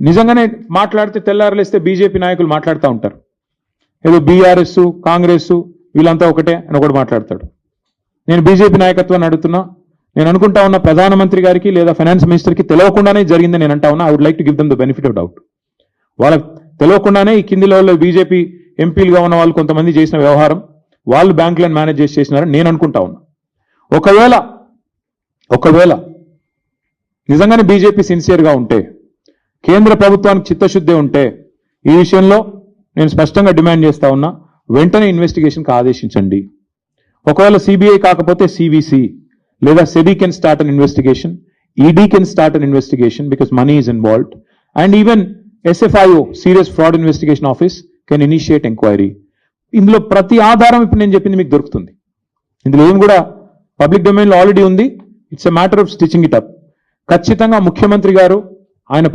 నిజంగానే మాట్లాడితే తెల్లారలేస్తే బీజేపీ నాయకులు మాట్లాడుతూ ఉంటారు, ఏదో బీఆర్ఎస్ కాంగ్రెస్ వీళ్ళంతా ఒకటే అని ఒకటి మాట్లాడతాడు. నేను బీజేపీ నాయకత్వాన్ని అడుగుతున్నా, నేను అనుకుంటా ఉన్న ప్రధానమంత్రి గారికి లేదా ఫైనాన్స్ మినిస్టర్కి తెలియకుండానే జరిగిందని నేను అంటా ఉన్నా. I would like to give them the benefit of doubt. వాళ్ళకి తెలియకుండానే ఈ కింది లెవెల్లో బీజేపీ ఎంపీలుగా ఉన్న వాళ్ళు కొంతమంది చేసిన వ్యవహారం వాళ్ళు బ్యాంకులను మేనేజ్ చేసి చేసినారని నేను అనుకుంటా ఉన్నా. ఒకవేళ నిజంగానే బీజేపీ సిన్సియర్గా ఉంటే, కేంద్ర ప్రభుత్వానికి చిత్తశుద్ధి ఉంటే, ఈ విషయంలో నేను స్పష్టంగా డిమాండ్ చేస్తా ఉన్నా, వెంటనే ఇన్వెస్టిగేషన్కి ఆదేశించండి. ఒకవేళ సిబిఐ కాకపోతే సివిసి లేదా SEBI can start an investigation, ED can start an investigation because money is involved, and even SFIO serious fraud investigation office can initiate enquiry. ఇందులో ప్రతి ఆధారం ఇప్పుడు నేను చెప్పింది మీకు దొరుకుతుంది. ఇందులో ఏం కూడా పబ్లిక్ డొమైన్లో ఆల్రెడీ ఉంది. It's a matter of stitching it up. ఖచ్చితంగా ముఖ్యమంత్రి గారు ఆయన